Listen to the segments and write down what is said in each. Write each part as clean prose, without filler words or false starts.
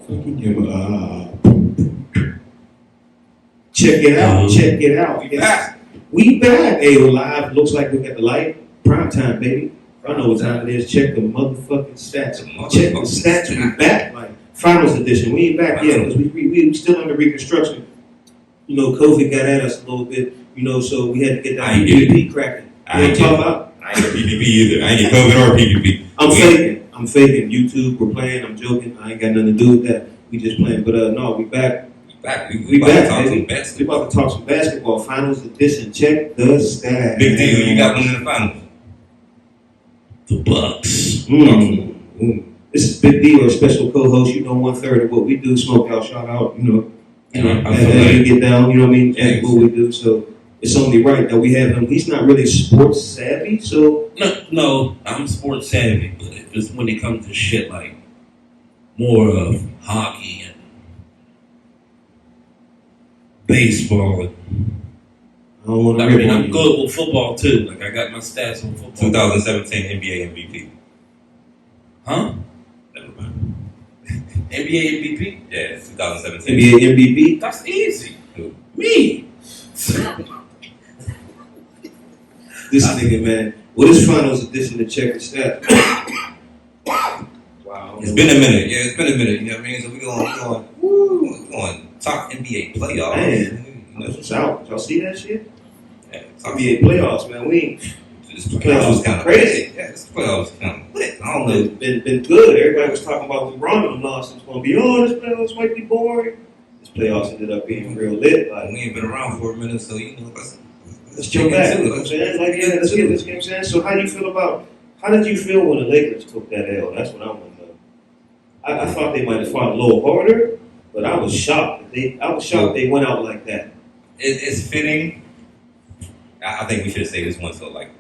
Fucking give check it out. Check it out. Yes. We back. Hey, we're live. Looks like we got the light. Prime time, baby. I know what time it is. Check the motherfucking stats. Check the stats. We back. Like finals edition. We ain't back yet because we still under reconstruction. You know, COVID got at us a little bit. You know, so we had to get that PPP cracking. I ain't talking about. I ain't get PPP either. I ain't get COVID or PPP. I'm faking. YouTube, we're playing. I'm joking. I ain't got nothing to do with that. We just playing. But no, we back. We back, baby. We about to talk some basketball. Finals edition. Check the stats. Big deal. You got one in the finals. The Bucks. This is Big D, our special co-host. You know, 1/3 of what we do. Smoke out, shout out. You know, and we get down. You know what I mean? And what we do. So it's only right that we have him. He's not really sports savvy, so no, I'm sports savvy, but it's when it comes to shit like more of hockey and baseball. I'm good with football too. Like I got my stats on football. 2017 NBA MVP. Huh? Never mind. NBA MVP? Yeah, 2017. NBA MVP. That's easy. Me. This nigga, man. Well, this finals edition to check the stats. Wow. It's been a minute. Yeah, it's been a minute. You know what I mean? So we're going talk NBA playoffs. Man, you know, what's out? Y'all see that shit? Yeah, NBA playoffs, man. We ain't. This playoffs kind of crazy. Yeah, this playoffs kind of lit. I don't know. Been good. Everybody was talking about LeBron and lost. It's going to be, this playoffs might be boring. This playoffs ended up being real lit. Like, we ain't been around for a minute, so you know, let's jump back. You know what I'm saying? Like, yeah, let's get this game saying. So how did you feel when the Lakers took that L? That's what I want to know. I thought they might have fought a little harder, but I was shocked. They went out like that. It's fitting. I think we should say this one, so like,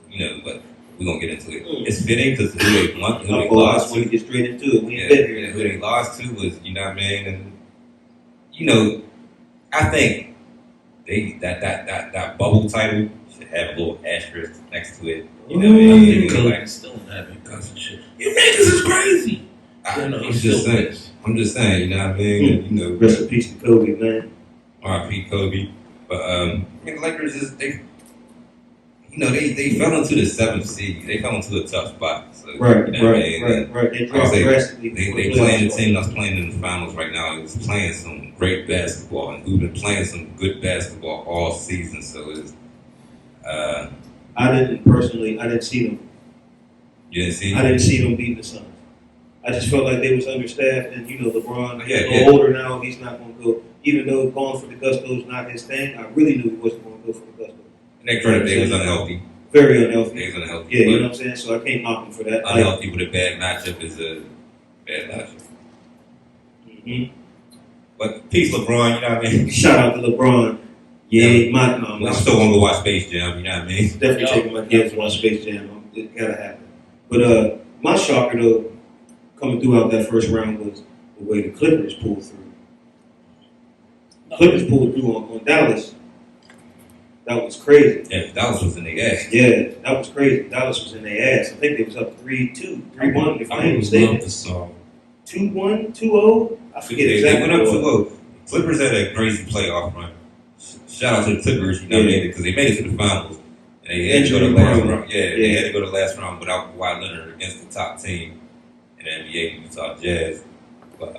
you know, but we're gonna get into it. It's fitting because who they won, who they lost to. I want to get straight into it. We ain't been here. Who they lost to was, you know what I mean, and you know, I think that bubble title should have a little asterisk next to it. You know what I mean? Like, still having cuss and shit. You niggas is crazy. I'm just saying, you know what I mean? You know, rest in peace to Kobe, man. R.I.P. Kobe. But I mean, the Lakers they fell into the 7th seed. They fell into a tough spot. So, right. They dropped drastically. They playing the team that's playing in the finals right now. It was playing some great basketball, and we've been playing some good basketball all season. So it's. I didn't see them. You didn't see? I didn't see them beat the Suns. I just felt like they was understaffed, and you know, LeBron, he's a little older now. He's not going to go. Even though going for the gusto is not his thing, I really knew he wasn't going to go for the gusto. And they credit they was unhealthy. Very unhealthy. They was unhealthy. Yeah, you know what I'm saying? So I can't knock him for that. Unhealthy with a bad matchup is a bad matchup. Mm-hmm. But peace, LeBron, you know what I mean? Shout out to LeBron. Yeah, I'm still going to go watch Space Jam, you know what I mean? Definitely taking my kids to watch Space Jam. It got to happen. But my shocker, though, coming throughout that first round was the way the Clippers pulled through. Clippers pulled through on Dallas. That was crazy. Yeah, Dallas was in their ass. Yeah, that was crazy. Dallas was in their ass. I think they was up 3-2, 3-1, if I ain't mistaken. 2-1, 2-0? I forget exactly. They went up 2-0. Clippers had a crazy playoff run. Shout out to the Clippers, you know what I mean? Because they made it to the finals. And they had to go to the last round. Yeah, they had to go to the last round without Kawhi Leonard against the top team in the NBA, the Utah Jazz. But,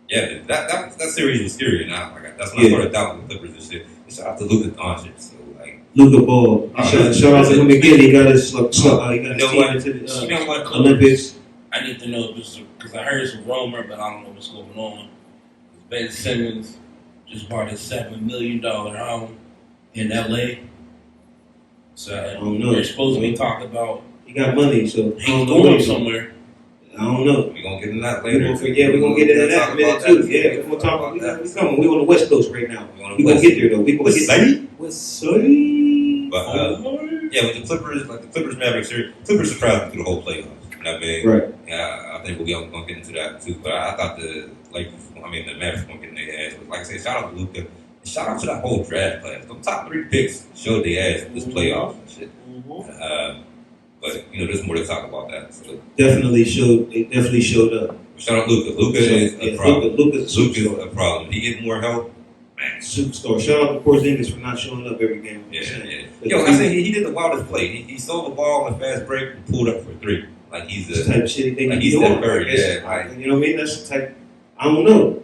yeah, that series was scary. And that's when I started doubting the Clippers and shit. Shout out to Luka Doncic. So, like, Luka Ball. Shout out to him again. He got his team into the Olympics. I need to know this because I heard some rumor, but I don't know what's going on. Ben Simmons just bought a $7 million home in LA. So I don't know. We're supposed to be talking about. He got money, so he's going somewhere. I don't know. We're going to get into that later. We're going to get into that in a minute, too. Yeah, we're going to talk about that. We're coming. We're on the West Coast right now. We're going to get there, though. We're going to get there. What's up? But, yeah, with the Clippers, like the Clippers Mavericks series, Clippers surprised me through the whole playoffs. You know what I mean? Right. Yeah, I think we're going to get into that, too. But I thought the Mavericks were going to get in their ass. But like I said, shout out to Luka. And shout out to that whole draft class. The top 3 picks showed their ass in this playoffs and shit. But, you know, there's more to talk about that. So. Definitely showed. They definitely showed up. Shout out Luka. Luka is a problem. Luka's a Luka is superstar. a problem. He get more help. Man, Superstar. Shout out to Porzingis for not showing up every game. yeah. Yo, I think he did the wildest play. He stole the ball on a fast break and pulled up for 3. Like he's That's the type of shit he think like he's he's doing. that Curry. I guess. Yeah, like, You know what I mean? That's the type. I don't know.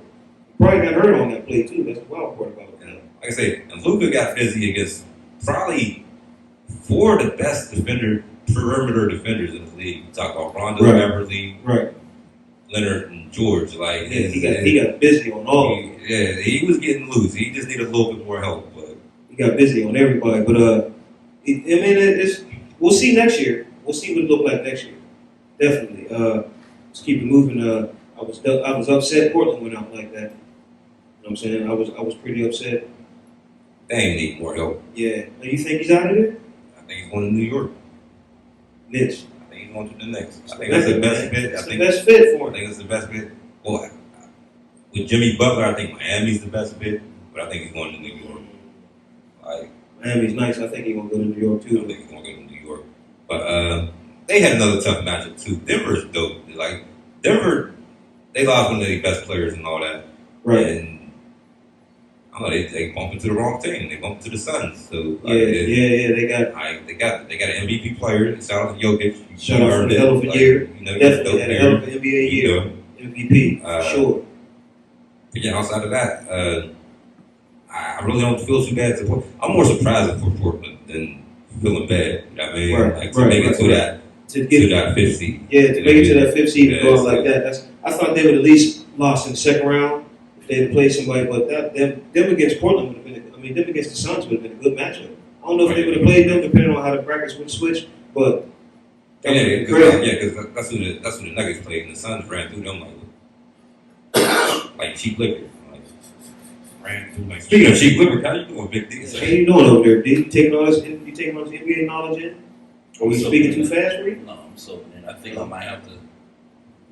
Probably got hurt on that play too. That's the wild part about it. like I say, and Luka got busy against probably 4 of the best perimeter defenders in the league. You talk about Rondo, Right. Beverly, Right. Leonard, and George. Like Yeah, he got busy on all. of them. he was getting loose. He just needed a little bit more help. But He got busy on everybody. But it's we'll see next year. We'll see what it look like next year. Definitely. Let's keep it moving. I was upset Portland went out like that. You know what I'm saying? I was pretty upset. they ain't need more help. Yeah. Now, you think he's out of there? I think he's going to New York. Knicks. I think he's going to the Knicks. I think that's the best bit. That's the best fit for I him. think it's the best bit. Well, with Jimmy Butler, I think Miami's the best bit, but I think he's going to New York. Like, Miami's nice. I think he's gonna go to New York I too. don't think he's going to go to New York. But they had another tough matchup too. Denver's dope. Like Denver, they lost one of their best players and all that. Right. And I don't know, they bumped into the wrong team. They bumped into the Suns. So Yeah. They got they got an MVP player. Shout out to Jokic. Shout out for the hell of a year. You know, he's a dope definitely had a hell of player. an NBA You year. know. MVP for sure. But yeah, outside of that, I really don't feel too bad. I'm more surprised for Portland than feeling bad. You know what I mean? Right, Like to right, make right, it to right. To to get that 5th seed. Yeah, to make it to that 5th seed and Yeah, go out so- like that. I thought they would at least lost in the second round if they had played somebody, but them against Portland would have been. Them against the Suns would have been a good matchup. I don't know if they would have played them depending on how the brackets would switch, but that would have been great. Because that's who the Nuggets played, and the Suns ran through them like cheap liquor. Like ran through like. Speaking of cheap liquor, how you doing, Big D? How you doing over there? Did you taking all this NBA knowledge in? Are we speaking too fast for you? No, I'm soaking in. I think I might have to.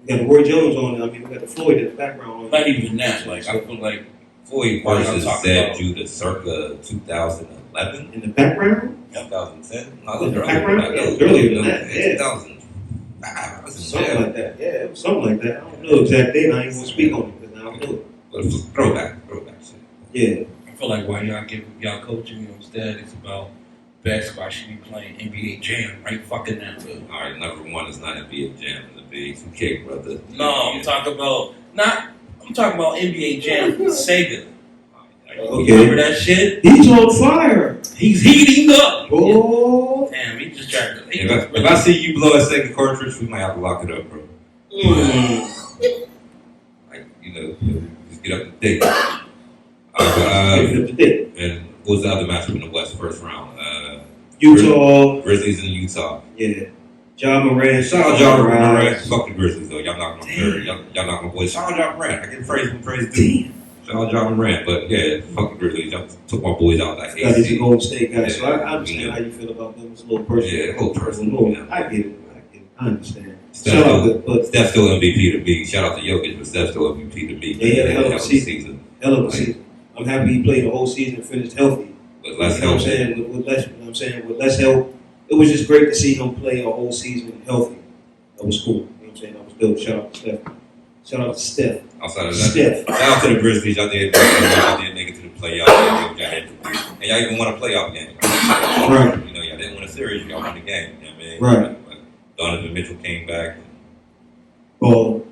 We got Roy Jones on. I mean, we got the Floyd in the background on. Not even that. Like I feel like Floyd Right, versus I'm talking Zed about- Judah circa 2011, In the background? 2010. No, Was it earlier background? than Yeah, it was earlier than that, yeah. 2005. Something like that. Yeah, something like that. I don't know exactly. I ain't gonna speak on it because I don't know it. But it was throwback shit. Yeah. I feel like why y'all coaching me instead, it's about basketball should be playing NBA Jam right fucking now. All right, number 1 is not NBA Jam, it's a big 2K, brother. No, I'm talking about NBA Jam from Sega. Okay. Remember that shit? He's on fire. He's heating up. Oh. Damn, he just tried to. If I see you blow a second cartridge, we might have to lock it up, bro. Like, just get up to date. Give it up to date. And what was the other matchup in the West first round? Utah. Grizzlies in Utah. Yeah. John Moran. Shout out John Morant. Fuck the Grizzlies though. Y'all not my third. Y'all not my boys. Shout out John Morant. I get praise when praise due. Shout out John Morant. But yeah, fuck the Grizzlies. Y'all took my boys out like Got these 8 Golden State guys, so I Yeah. understand how you feel about them. It's a little personal. Yeah, a little personal, Little- you know. I get it. I understand. Steph Shout out still, to, but Steph still MVP to me. Shout out to Jokic, but Steph still MVP to me. Yeah, he had a hell of a season. hell of a season. I'm happy he played the whole season, finished healthy. But less You know what I'm healthy. saying? With less, you know what I'm saying? With less help, it was just great to see him play a whole season healthy. That was cool. You know what I'm saying? That was dope. Shout out to Steph. Shout out to Steph. Outside of that, Steph. shout out to the Grizzlies. Y'all did make it to the playoffs. And y'all even won a playoff game. Right. You know, y'all didn't win a series. Y'all won the game. You know what I mean? Right. But Donovan Mitchell came back. Oh,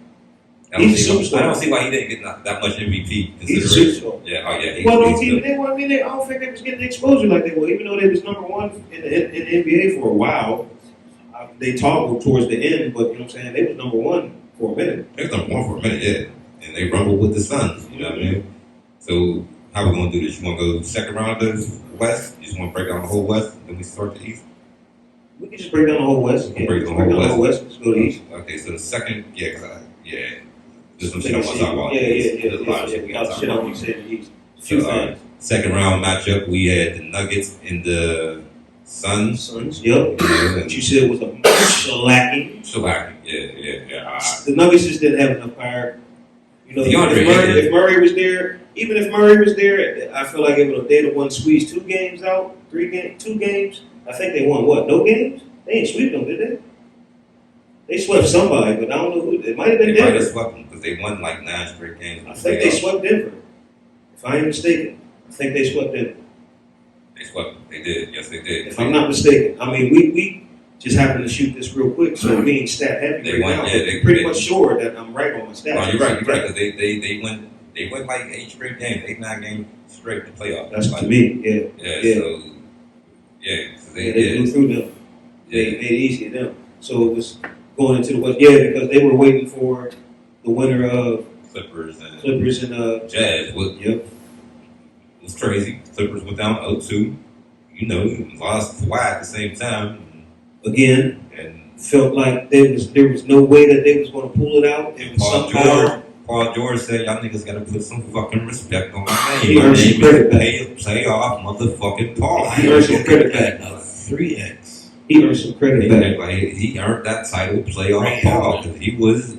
He's a superstar. I don't see why he didn't get that much MVP he's a consideration. superstar. Yeah, oh yeah. Well, on he's TV, I don't think they was getting exposure like they were, even though they was number one in the NBA for a while. They toggled towards the end, but you know what I'm saying? They was number one for a minute. They was number 1 for a minute, yeah. And they rumbled with the Suns. You know what I mean? So how we gonna do this? You wanna go second round of the West? You just wanna break down the whole West, then we start the East? We can just break down the whole West. Yeah, Break just the break whole down the whole West. Let's go to East. Okay, so the second, just some shit I want to talk about. Yeah. There's a lot of shit we gotta talk Shit I about. want to say in the East. So, second round matchup, we had the Nuggets and the Suns. Suns. Yep. What you said was a shellacking. Shellacking, yeah. The Nuggets just didn't have enough power. You know, DeAndre if Murray was there, even if Murray was there, I feel like they'd have won squeeze 2 games out, 2 games. I think they won what? No games? They ain't sweep them, did they? They swept somebody, but I don't know who. It might have They been might have Denver. swept them because they won like 9 straight games. I think they swept Denver. If I ain't mistaken, I think they swept Denver. They swept them. They did. Yes, they did. If I'm not mistaken. I mean, we just happened to shoot this real quick, so we ain't stat heavy They right won, now. yeah, they- pretty they- much sure that I'm right on my stats. No, you're right. Because they went like 8 straight games, 8, 9 games straight to playoff. That's like, to me, yeah. Yeah. Yeah. So so They blew did. through them. They Yeah. made it easy to them. So it was going into the West. Yeah, because they were waiting for the winner of Clippers and Clippers and Jazz. What yep. was crazy? Clippers went down 0-2. You know, lost Kawhi at the same time. Again, And felt like there was no way that they was going to pull it out. It was somehow Paul George said, "Y'all niggas gotta put some fucking respect on my He name. My earned some name credit back. is playoff motherfucking Paul." He earned some credit back. 3X. He earned some credit back. Like, he earned that title, playoff Right. Paul, because he was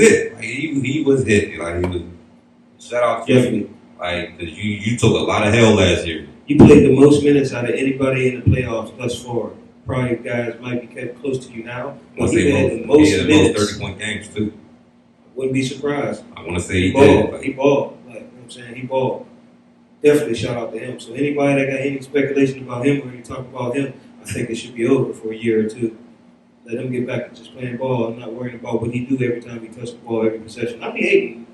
it. Like, he was it. Like, he was. Shout out to you. Definitely. Like, 'cause you took a lot of hell last year. He played the most minutes out of anybody in the playoffs thus far. Probably guys might be kept close to you now. I want to He say had the he most had the most minutes. 30-point games too. Wouldn't be surprised. I want to say he He did. balled. Like, He balled. Like, you know what I'm saying? He balled. Definitely shout out to him. So anybody that got any speculation about him or any talk about him, I think it should be over for a year or two. Let him get back to just playing ball. I'm not worried about what he do every time he touches the ball, every possession. I be hating.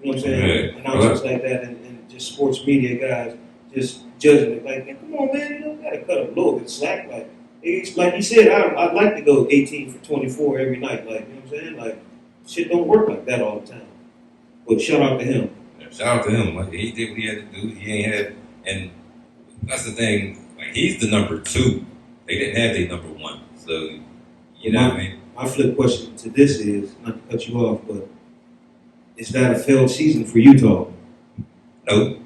You know what I'm saying? Yeah. Announcers like that and just sports media guys just judging it like, come on, man, you don't gotta cut a little bit slack. Like he said, I'd like to go 18 for 24 every night. Like, you know what I'm saying? Like, shit don't work like that all the time. But shout out to him. shout out to him. Like, he did what he had to do. He ain't had, and that's the thing. Like, he's the number 2. They didn't have their number 1. So, you know what I mean? My flip question to this is, not to cut you off, but is that a failed season for Utah? No.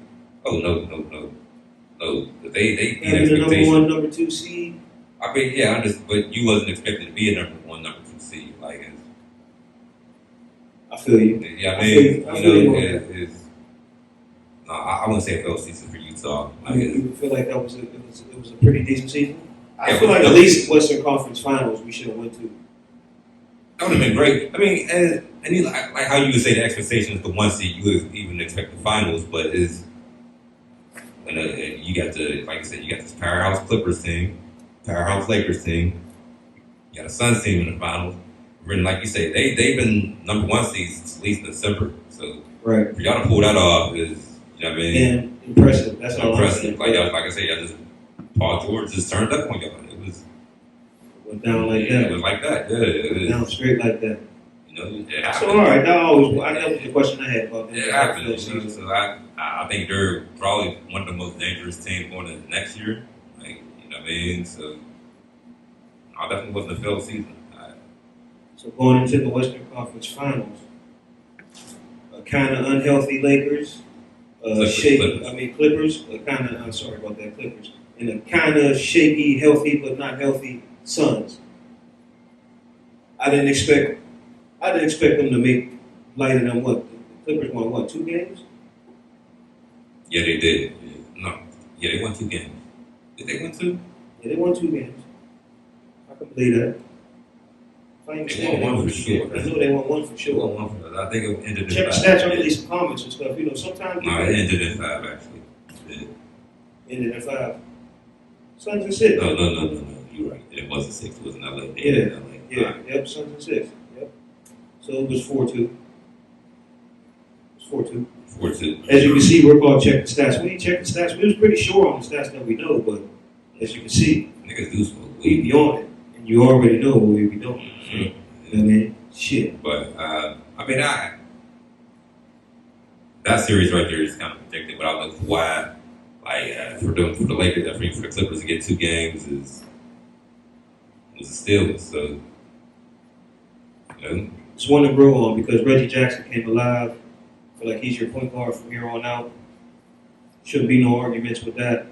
Oh, no. They beat Having the number expectations. 1, number 2 seed? I mean, yeah, but you wasn't expected to be a number 1, number 2 seed. Like, I feel you. yeah, I I mean, feel you. no, I wouldn't say a failed season for Utah. Like, You feel like that was it was a pretty decent season? I Yeah, feel like but- at least Western Conference Finals we should have went to. that would have been great. I mean, and you, like how you would say the expectation is the 1 seed, you would even expect the finals, but is when you got the, like I said, you got this powerhouse Clippers team, powerhouse Lakers team, you got a Suns team in the finals. And like you say, they've been number 1 seeds since at least December. So Right. for y'all to pull that off is, you know what I mean? And impressive. That's all I'm Impressive. saying. Like I said, y'all just Paul George just turned up on y'all. It was Went down like It that. was like that. Yeah, it was, Down straight like that. you know, it So happened. all right, that was the question I had about them. It happened. You know, so I think they're probably one of the most dangerous teams going into next year. Like, you know what I mean? So I definitely wasn't a failed season. So going into the Western Conference Finals, a kind of unhealthy Lakers, Clippers. I'm sorry about that, Clippers, and a kind of shaky, healthy but not healthy Suns. I didn't expect them to make lighter than what the Clippers won. 2 games? Yeah, they did. No, yeah, they won 2 games. Did they win 2? Yeah, they won 2 games. I can believe that. If I ain't They mistaken, won 1 for 2 sure. games. I know they won 1 for They sure. won 1 for I think it ended in Check the 5. stats. I release some comments and stuff. You know, sometimes No, it ended in 5 actually. Yeah. ended at 5. Suns and 6. No. You're right. It wasn't 6. It was in LA. They Yeah. ended in LA. Yeah, yep, Suns and 6. Yep. So it was 4-2. It was 4-2. 4-2. As you can see, we're called check the stats. We didn't check the stats. We was pretty sure on the stats that we know, but as you can see, Niggas do smoke we weed. be on it. And you already know what we be doing. Mhm. You know what I mean? Shit. But I mean, that series right there is kind of predicted. But I look why, like for the Lakers, I think for the Clippers to get 2 games was a steal. So, you know, It's one to grow on because Reggie Jackson came alive. I feel like he's your point guard from here on out. Shouldn't be no arguments with that.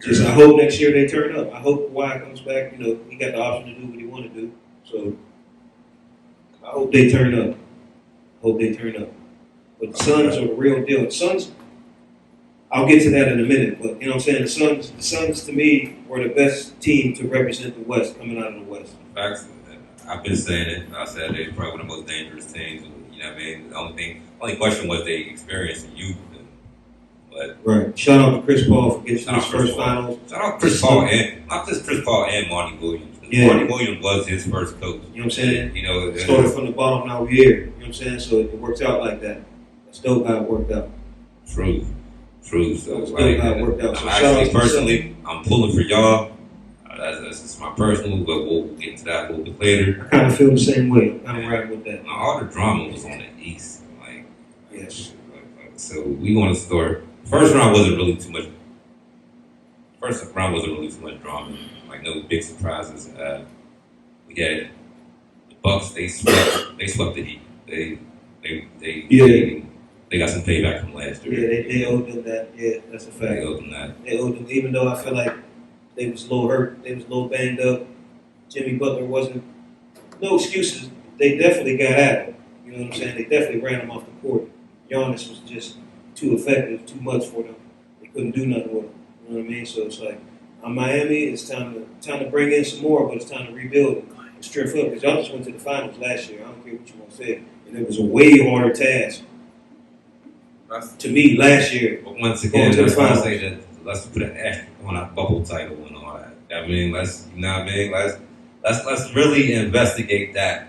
Just I hope next year they turn up. I hope Kawhi comes back. You know, he got the option to do what he want to do. So I hope they turn up. But the Suns are the real deal. Suns, I'll get to that in a minute, but you know what I'm saying? The Suns to me were the best team to represent the West coming out of the West. Facts. I've been saying it. I said they're probably one of the most dangerous teams. You know what I mean? The only question was they experienced in youth. But Right. Shout out to Chris Paul for getting to Shout his out Chris first Paul. finals. Shout out Chris Paul and not just Chris Paul and Monty Williams. Yeah. Monty Williams was his first coach. You know what I'm saying? You know, Started from the bottom, now we're here. You know what I'm saying? So it works out like that. That's dope how it worked out. Truth. So It's like, dope how it worked out. So I'm shout out actually to the personally, I'm pulling for y'all. That's just my personal, but we'll get into that a little bit later. I kind of feel the same way. I'm kind of right with that. All the drama was on the East. Like, Yes. so we want to start. First round wasn't really too much. First round wasn't really too much drama. Like no big surprises. We had the Bucks. They swept the Heat. They got some payback from last year. Yeah, they owed them that. Yeah, that's a fact. They owed them that. They owed them, even though I feel like they was a little hurt, they was a little banged up. Jimmy Butler wasn't, no excuses. They definitely got at him. You know what I'm saying? They definitely ran him off the court. Giannis was just too effective, too much for them. They couldn't do nothing with him. You know what I mean? So it's like, on Miami, it's time to bring in some more, but it's time to rebuild and strength up. Because y'all just went to the finals last year. I don't care what you want to say. And it was a way harder task to me last year. But once Going again, to the that's why I finals. say that let's put an asterisk on our bubble title and all that. I mean, let's really investigate that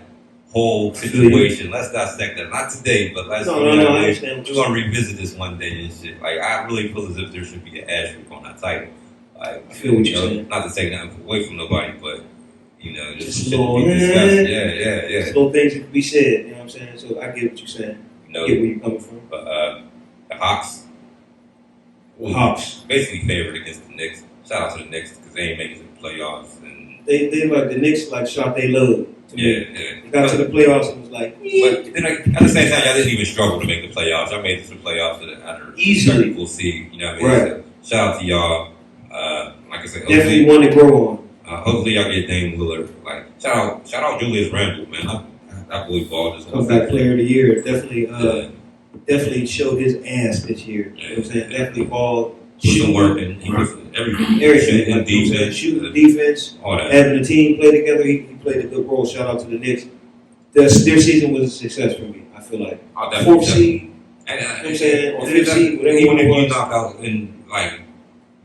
whole situation. Let's dissect that. Not today, but let's. No, I understand what We're you're gonna revisit this one day and shit. Like I really feel as if there should be an asterisk on that title. Like I feel what you you're know, saying. not to take nothing away from nobody, but you know, Just shit a little, to be discussed. Yeah. There's little things that can be said. You know what I'm saying? So I get what you're saying. You I get know, where you're coming from. but the Hawks. Hawks. Basically favored against the Knicks. Shout out to the Knicks because they ain't making the playoffs. And They like the Knicks like shot they love to me. yeah. They got to the playoffs and was like, But then at the same time, y'all didn't even struggle to make the playoffs. Y'all made it to the playoffs at a Easily. We'll see. You know what I mean? Right. So, shout out to y'all. Like I said, definitely hopefully, one to grow on. hopefully y'all get Dame Lillard. Like shout out Julius Randle, man. That boy balled this whole Comeback player of the year. Definitely, Yeah. definitely showed his ass this year. You know what I'm saying? Definitely ball. He was working. He was everything. Everything. In defense. Shooting defense. All that. Having the team play together, he played a good role. Shout out to the Knicks. Their season was a success for me, I feel like. I'll definitely- Fourth seed, And, you know what I'm saying? Or fifth seed, whatever even one if it you was. knock out in like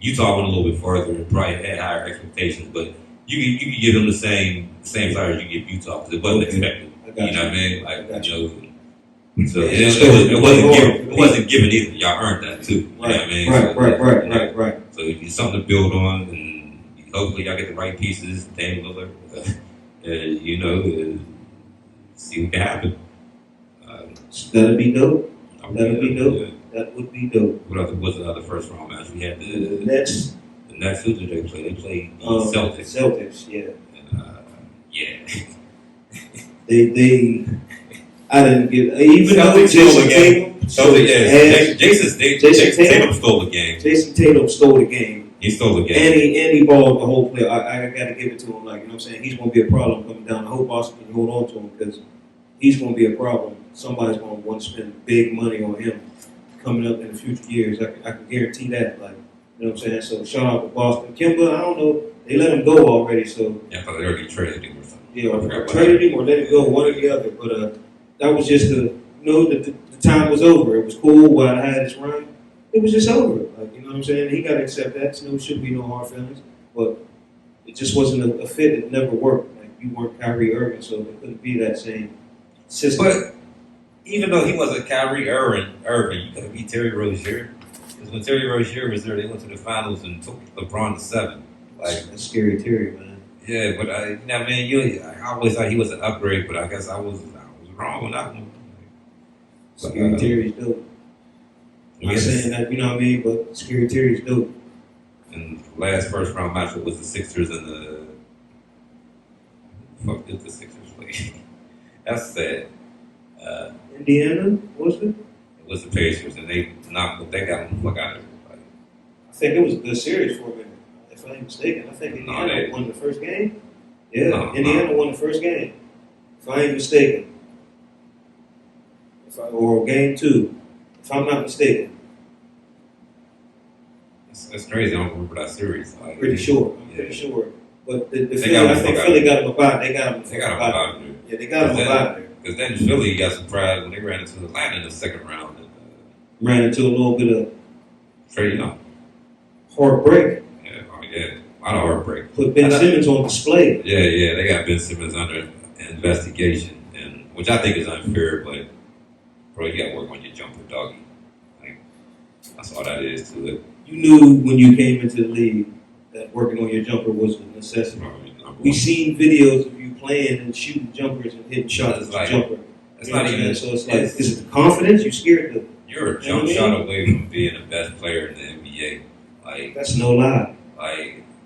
Utah went a little bit further and probably had higher expectations, but you could give them the same players you give Utah because it wasn't Okay. expected. I got You know what I mean? I Like got you know. So Yeah, it wasn't given either. Y'all earned that too. You know what I mean? So, Right. So it's something to build on, and hopefully y'all get the right pieces. Dame Lillard, you know, see what can happen. That'd be dope. That'd be dope. Yeah. That would be dope. What's the other first round match? We had The the Nets, Nets. Who did they play? They played the Celtics. Celtics, yeah. And, yeah. They I didn't get even though Celtics stole Jason the game. Tatum So yeah, Jason Jason Tatum? Tatum stole the game. Tatum stole the game. He stole the game. And he balled the whole play. I got to give it to him. Like, you know what I'm saying? He's going to be a problem coming down. I hope Boston can hold on to him because he's going to be a problem. Somebody's going to want to spend big money on him coming up in the future years. I can guarantee that. Like, you know what I'm saying? So shout out to Boston. Kimba, I don't know. They let him go already. So, Yeah, I thought they already traded him or something. yeah, I or forgot what traded happened. him or let him go, one or the other. But that was just the time was over. It was cool while I had his run. It was just over. Like, you know what I'm saying? He got to accept that. So there should be no hard feelings. But it just wasn't a fit. It never worked. Like, you weren't Kyrie Irving, so there couldn't be that same system. But even though he wasn't Kyrie Irving, you could beat Terry Rozier. Because when Terry Rozier was there, they went to the finals and took LeBron to 7. Like, That's scary Terry, man. yeah, but you know what I mean? I always thought he was an upgrade, but I guess I was wrong on that one. Scary Terry's dope. I'm not Yes. saying that, you know what I mean, but Scary Terry's dope. And the last first round matchup was the Sixers and the fuck did the Sixers play? That's sad. Indiana, was it? It was the Pacers, and they got them the fuck out of it. Like, I think it was a good series for me. If I ain't mistaken, I think Indiana won the first game. Yeah, Indiana won the first game. If I ain't mistaken. Or game 2, if I'm not mistaken. It's crazy. I don't remember that series. Like, Pretty sure. I'm yeah. pretty sure. But the They Philly, got him I think fuck Philly out. got him about. They got him. They got him out there. Yeah, they got him Then- about there. Because then Philly got surprised when they ran into Atlanta in the second round. And, Ran into a little bit of Trey Young. heartbreak. Yeah, a lot of heartbreak. Put Ben Simmons on display. Yeah, they got Ben Simmons under investigation, and which I think is unfair, but bro, you got to work on your jumper, doggy. Like, that's all that is to it. You knew when you came into the league that working on your jumper was a necessity. We seen videos of you playing and shooting jumpers and hitting shots with your jumper. It's You know not what I'm even. saying? So it's like, is it the confidence? You scared to? You're a jump shot away from being the best player in the NBA. Like, That's no lie.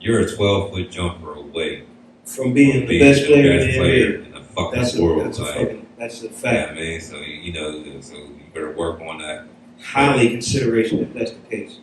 You're a 12-foot jumper away From being the best player in the player NBA. in the fucking That's world. that's a Yeah, fact. man. So so you better work on that. Highly consideration if that's the case.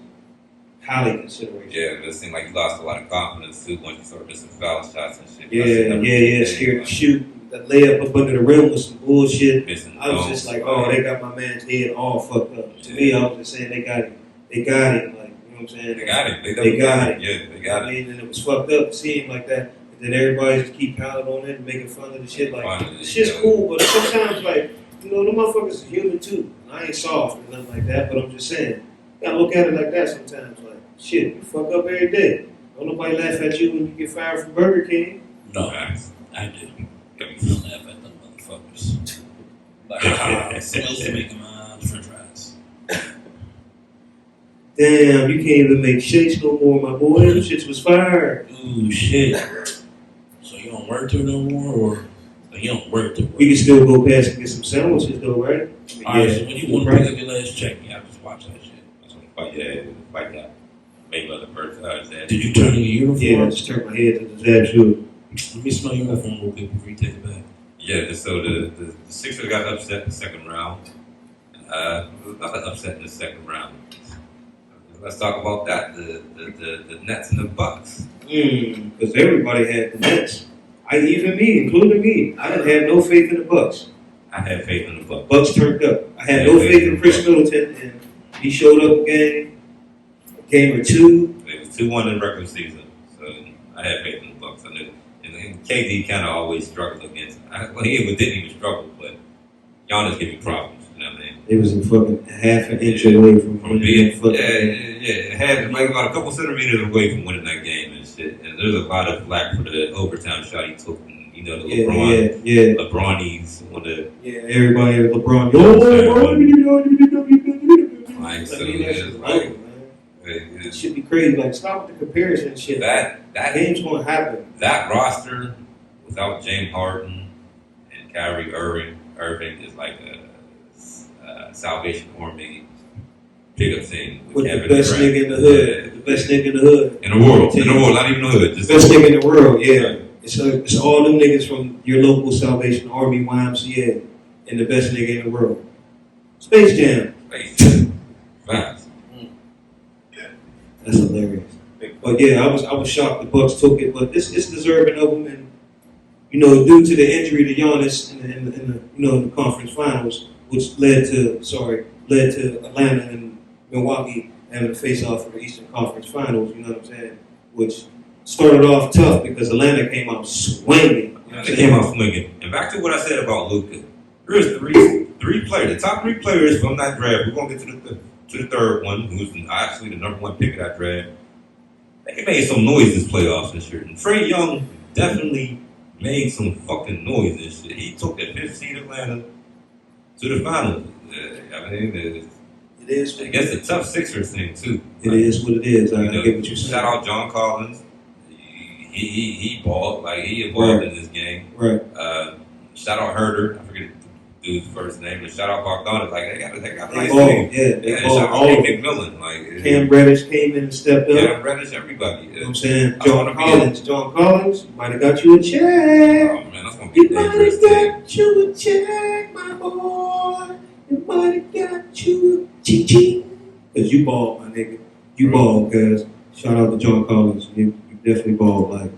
Highly consideration. Yeah, but it seemed like you lost a lot of confidence too once you started missing foul shots and shit. Yeah. Scared to shoot. That layup up under the rim was some bullshit. Missing I was just like, oh, they got my man's head all fucked up. To me, I was just saying they got him. They got him. Like, you know what I'm saying? They got it. They got it. Yeah, they got I it. mean, and it was fucked up to see him like that. And then everybody just keep piling on it and making fun of the shit. Like, the shit's cool, but sometimes, like, you know, the motherfuckers are human too. I ain't soft or nothing like that, but I'm just saying, you gotta look at it like that sometimes. Like, shit, you fuck up every day. Don't nobody laugh at you when you get fired from Burger King. No, Facts. I did. Don't laugh at them motherfuckers. Like, smells making my french fries. Damn, you can't even make shakes no more, my boy. Them shits was fired. Ooh, shit. So you don't work there no more, or you don't work there? You can still go past and get some sandwiches though, right? Alright, so when you want to pick up your last check, you have to watch that shit. That's when fight that. Mayweather versus Zab. Did you turn in your Yeah, I uniform? just turned my head to the Zab shoe. Let me smell your uniform real quick before you take it back. Yeah, so the Sixers got upset in the second round. There was another upset in the second round. Let's talk about that. The Nets and the Bucks. Because everybody had the Nets. Even me, including me. I didn't have no faith in the Bucks. I had faith in the Bucks. Bucks turned up. I had no faith in Chris Middleton, and he showed up a game or two. It was 2-1 in the regular season, so I had faith in the Bucks. And KD kind of always struggled against. He didn't even struggle, but Giannis gave me problems. You know what I mean? It was a fucking half an inch away from being winning that fucking it had like about a couple centimeters away from winning that game and shit. And there's a lot of flack for the overtime shot he took. And, you know, the Yeah. LeBronies on the Everybody had LeBron. like, so I mean, that's it's just like over, man. It it- should be crazy. Like, stop with the comparison shit. that game's gonna happen. that roster without James Harden and Kyrie Irving is like a Salvation Army pickup team With the Kevin best Durant. nigga in the hood. The best nigga in the hood. In the world, not even the hood. The Just best nigga in the world, yeah. It's all them niggas from your local Salvation Army, YMCA, and the best nigga in the world. Space Jam. Facts. That's hilarious. But yeah, I was shocked the Bucks took it, but it's deserving of them, and you know, due to the injury to Giannis in the conference finals, which led to Atlanta and Milwaukee having to face off for the Eastern Conference Finals. You know what I'm saying? Which started off tough because Atlanta came out swinging. They came out swinging. And back to what I said about Luka. There's three players, the top three players from that draft. We're gonna get to the third one, who's actually the number one pick of that draft. They made some noise this playoffs this year. And Trae Young definitely made some fucking noise this shit. He took the 5th seed Atlanta to the finals. I mean, It is. I guess a tough Sixers thing too. It is what it is. I get what you're saying. Shout out John Collins. He balled, like he evolved in this game. Right. Shout out Herder. I forget the dude's first name, but shout out Bogdanovich. Like they got a nice ball. team. Yeah, they Yeah, ball. shout out All of them. McMillan. Like Cam Reddish came in and stepped up. Cam Reddish, everybody. You know what I'm saying? I John wanna be Collins. John Collins might have got you a check. Oh man, that's gonna be You a might dangerous have team. got you a check, my boy. You might have got you a ching. Because you balled, my nigga. You balled, cuz. Shout out to John Collins. You definitely balled. Like,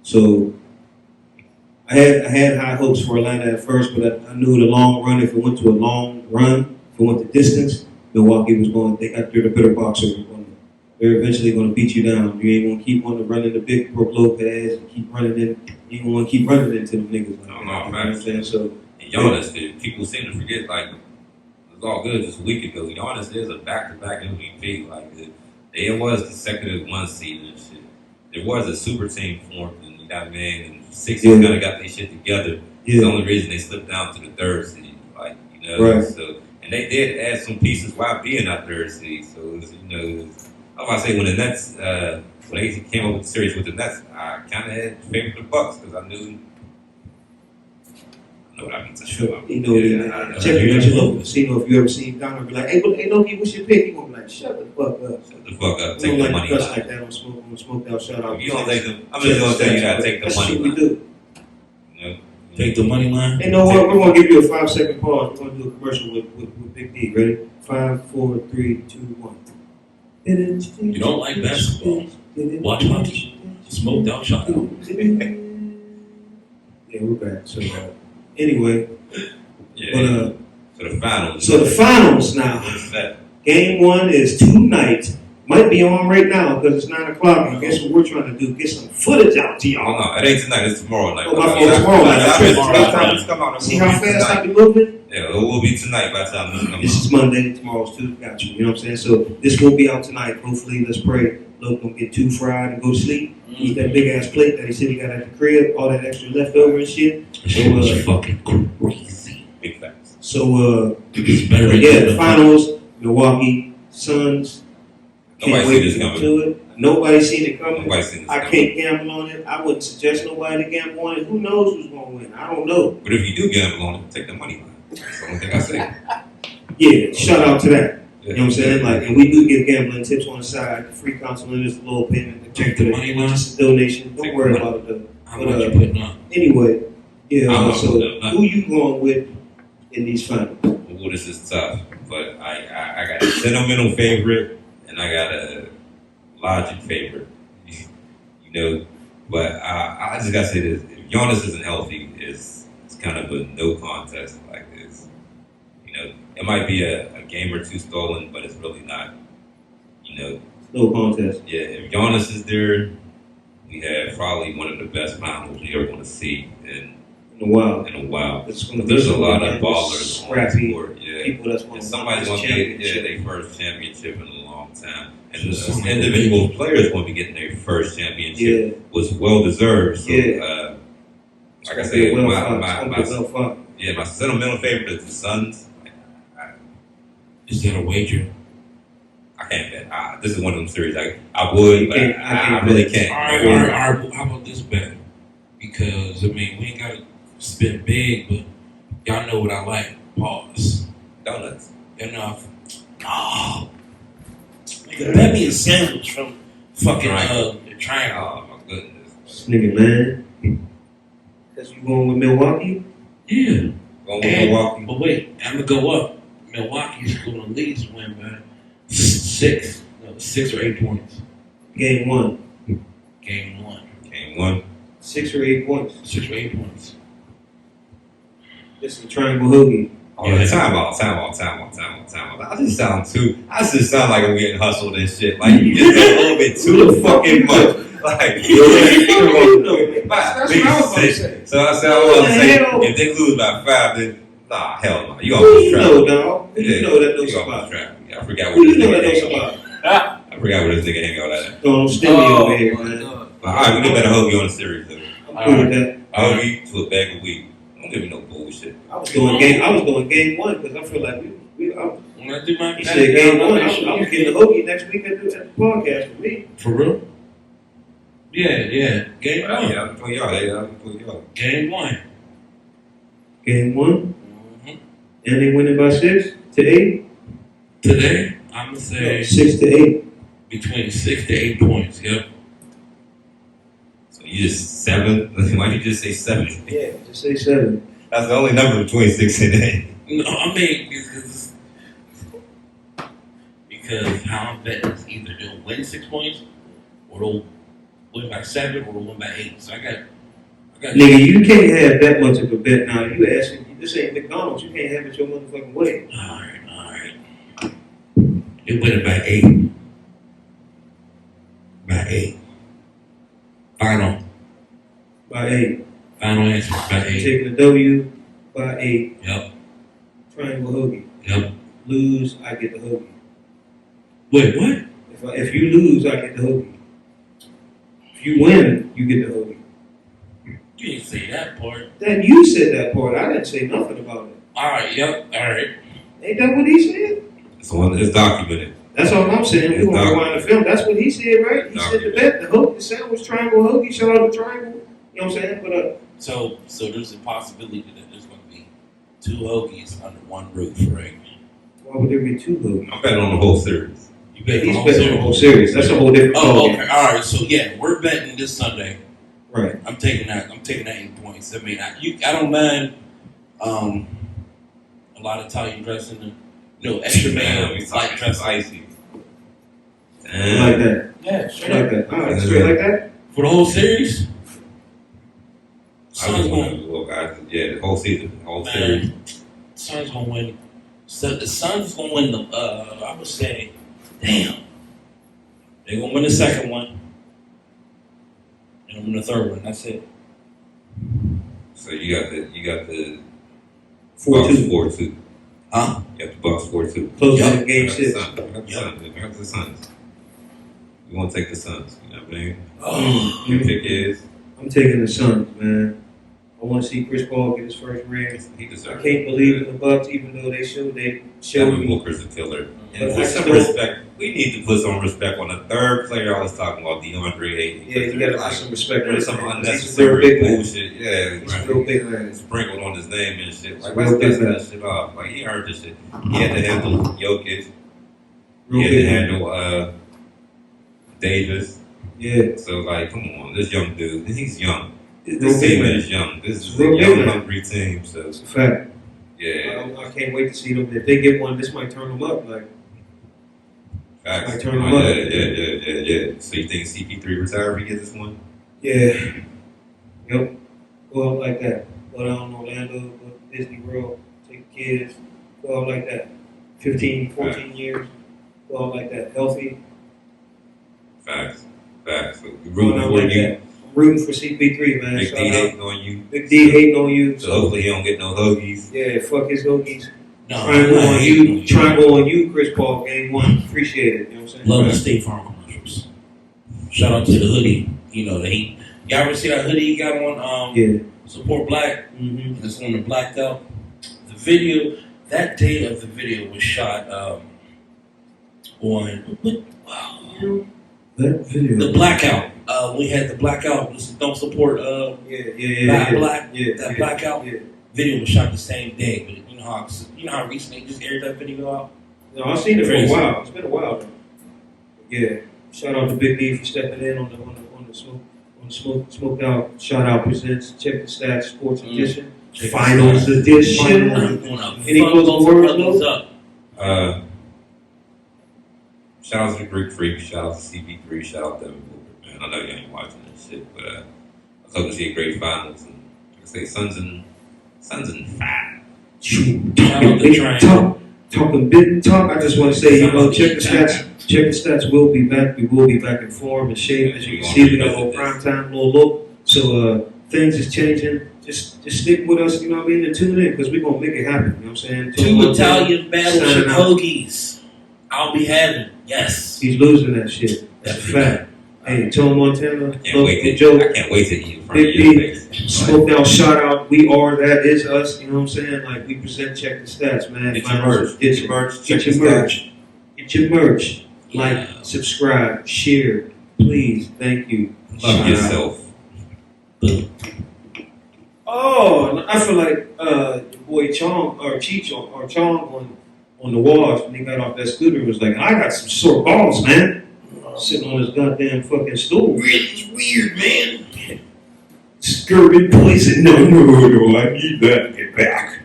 so I had high hopes for Atlanta at first, but I knew the long run, if it went to a long run, if it went the distance, Milwaukee was going, they got through the better boxer was going to They're eventually going to beat you down. You ain't going to keep on running the big Brook Lopez and keep running in. You don't want to keep running into them niggas. Like that, No, you know what man. I'm saying? So, And Giannis, people seem to forget, like, it was all good just a week ago. Giannis is a back-to-back MVP. Like, there was consecutive one seed and shit. There was a super team formed, and you know what I mean? And Sixers kind of got their shit together. It's the only reason they slipped down to the third seed. Like, you know, Right. so, and they did add some pieces while being that third seed. So, it was, you know, I was about to say, when the Nets, when they came up with the series with the Nets, I kind of had favored the Bucks because I knew. I know what I mean to show up. you know, check it at your local casino. If you ever seen Donald be like, hey, Loki, what's your pick? He gonna be like, shut the fuck up. Shut the fuck up. We Take don't the like money to cuss line. like that on Smoke Out Shout Out. If you don't take them, I'm just gonna tell you that. Take the That's money what we line. do. You know? Take the money line. You know what? We're gonna give you a 5-second pause. We're gonna do a commercial with Big D. Ready? 5, 4, 3, 2, 1. You don't like basketball? Watch hockey. Smoked Out Shout Out. Yeah, we're back. So anyway, Yeah. So the finals. so the finals now. What's that? Game 1 is tonight. Might be on right now because it's 9 o'clock. And guess what we're trying to do? Get some footage out to Oh y'all. no, it ain't tonight. It's tomorrow night. Oh, my fault. Tomorrow night. By the time it's come out, it See will how be fast I tonight. be moving? Yeah, it will be tonight by the time this comes This out. is Monday, tomorrow's Tuesday. Got you. You know what I'm saying? So this won't be out tonight. Hopefully, let's pray. Look, don't get too fried and go to sleep. Eat that big ass plate that he said he got at the crib. All that extra leftover and shit. Shit was fucking crazy. Big facts. So It's better than yeah, the finals. Milwaukee Suns. Can't Nobody's wait seen this to get coming. to it. Nobody's seen it coming. Nobody's seen this I coming. can't gamble on it. I wouldn't suggest nobody to gamble on it. Who knows who's going to win? I don't know. But if you do gamble on it, take the money line. That's the only thing I say. Yeah, shout out to that. Yeah. You know what I'm saying? Like, and we do give gambling tips on the side. Free counseling is a little payment. Take the money line. Just a donation. Don't Take worry the money. about it though. How much you putting on? Anyway, yeah. I'm not So putting up who you going with in these finals? Well, this is tough, but I got a sentimental favorite and I got a logic favorite. You know, but I just gotta say this: if Giannis isn't healthy, it's kind of a no contest like this. You know, it might be a game or two stolen, but it's really not. You know, No contest. yeah. If Giannis is there, we have probably one of the best finals you're ever going to see In a while. in a while. It's gonna be There's a some lot of games, ballers on the scrappy court. Yeah. people that's going And to somebody's win going this to get championship. their first championship in a long time. And So the some individual players going to be getting their first championship Yeah, was well deserved. So, Yeah. like I It's said, gonna be well fought. It's my gonna be well fought. my sentimental favorite is the Suns. Is that a wager? I can't bet. This is one of them series I would, You but can't- I I can't really bet. can't. All right. How about this bet? Because I mean, we ain't gotta spend big, but y'all know what I like. Pause. Donuts. Enough. Oh, nigga, bet me a sandwich from fucking the triangle. Oh my goodness. This nigga, man. Because you going with Milwaukee? Yeah. Going with And- Milwaukee. But wait, I'm gonna go up. Milwaukee's gonna at least win by 6 or 8 points. Game 1. Game 1, Game one. 6 or 8 points. 6 or 8 points. This is a triangle hoagie. Oh, yeah, time out. I just sound like I'm getting hustled and shit. Like, you just a little bit too fucking much. Like, You know, that's what I was about to say. So I said, if they lose by 5, then, nah, hell no. You Who almost you trapped. know, dog? Who you know that knows You almost about? trapped me. I forgot Who what you this know that nigga knows hang out. about? I forgot where this nigga hang out at. Don't steal me over here, man. But, all right, we get better hoagie on the series, though. I'm cool with that. Hoagie to a bag of weed. Don't give me no bullshit. I was doing game 1 because I feel like When I do my he said game 1. I'm getting the hoagie next week at the podcast for me. For real? Yeah. Game 1. Yeah, I'm putting y'all. Game 1. Game 1. Mm-hmm. And they winning by 6 to 8. Today, I'm gonna say 6 to 8. between 6 to 8 points. Yep. So you just 7? Why you just say 7? Yeah, just say 7. That's the only number between 6 and 8. No, I mean because how I'm betting is either they'll win 6 points, or they'll win by 7, or they'll win by 8. So I got. Nigga, you can't have that much of a bet now. You asking, this ain't McDonald's. You can't have it your motherfucking way. All right. They win it by 8. 8. Final by 8. answer by 8. Taking the W by 8. Yep. Triangle hoagie. Yep. Lose, I get the hoagie. Wait, what? If you lose, I get the hoagie. If you win, you get the hoagie. You didn't say that part. Then you said that part. I didn't say nothing about it. All right. Yep. All right. Ain't that what he said? It's documented. That's all I'm saying. It's We want to rewind the film. That's what he said, right? He said the bet, the hoagie, the sandwich, triangle hoagie. Shout out to Triangle. You know what I'm saying? But So there's a possibility that there's going to be 2 hoagies under one roof, right? why would there be 2 hoagies? I'm betting on the whole series. You bet He's on betting on the whole series. That's a whole different Oh, ballgame. okay. All right. So yeah, we're betting this Sunday. Right. I'm taking that 8 points. I mean, I don't mind a lot of Italian dressing, extra mayo, light dressing. Icy. Like Damn. that. Yeah, straight Like up. that. All right. Straight like that. For the whole series. I Suns just want going, to look. The whole season, the whole man. series. Suns going to win. So the Suns going to win the. I would say, damn, they're going to win the second one. And win the third one. That's it. So you got the 4-2. Bucks 4-2. Huh? You got the Bucks 4-2. Close Yup. to game 6. We got the Suns. We want to take the Suns. You know what I mean? Oh, Your pick is. I'm taking the Suns, man. I want to see Chris Paul get his first ring. He I deserves. can't believe in the Bucks, even though they showed Devin me. Booker's a killer. But And I put some still- respect. We need to put some respect on the third player I was talking about, DeAndre Ayton. Yeah, you got to put some respect on There's his some name. He's a real unnecessary big man. bullshit. Yeah, He's a real big man. sprinkled on his name and shit. Like, Real let's big dust man. that shit off. Like, he earned this shit. He had to handle Jokic. Real He had big to man. handle Davis. Yeah. So, like, come on, this young dude, and he's young. Real This big team man. is young. This is a Real big young, man. hungry team. So, It's a fact. yeah, I can't wait to see them. If they get one, this might turn them up. Like, facts. I turn him up. Yeah. So, you think CP3 retire if he gets this one? yeah. Yep. Go out like that. Go down to Orlando, go to Disney World, take the kids. Go out like that. 15, 14 years. Go out like that. Healthy. Facts. So, we Going rooting out for like you. that. I'm rooting for CP3, man. Big Shout D out. hating on you. Big D hating on you. So, hopefully, he don't get no hoagies. Yeah, fuck his hoagies. no, Triangle I'm not on hating you. Triangle on you, Chris Paul. Game 1. Appreciate it. You know what I'm saying? Love the State Farm commercials. Shout out to the hoodie. The heat. Y'all ever see that hoodie he got on? Yeah. Support Black. Mm-hmm. And it's on the blacked out. The video. That day of the video was shot on That video. the blackout. We had the blackout. This is don't support black. That blackout Yeah. video was shot the same day. But you know how recently they just aired that video out. No, I've seen it for a Crazy. while. It's been a while though. Yeah. Shout out to Big D for stepping in on the smoked out. Shout out presents. Check the stats. Sports edition. Check Finals this out. edition. Any closing words, up. Shout out to the Greek Freak, shout out to CP3, shout out to Devin Booker, man. I know you ain't watching this shit, but I was hoping to see a great finals. And like I say, Suns in 5. Talking big talk. Talking big talk. I just want to say, check the stats. Check the stats. We'll be back. We will be back in form and shape. As you can see, we got a little prime time, little look. So things is changing. Just stick with us, you know what I mean, and tune in because we're gonna make it happen. You know what I'm saying? 2 Italian battleship Signing out. hoagies. I'll be having. Yes. He's losing that shit. That's a fact. Hey, Tony Montana, I can't love wait the to joke. I can't wait to eat in front of Big your D, face. smoked out, shout out. We are, that is us. You know what I'm saying? Like, we present, check the stats, man. Get your Finals, merch. Get your merch. Get your merch. Get your merch. Like, subscribe, share. Please. Thank you. Love Shout out. yourself. Boom. Oh, I feel like your boy Chong on the walls when he got off that scooter was like, I got some sore balls, man. Sitting on his goddamn fucking stool. It's weird, man. Scurvy poison. No, I need that. Get back.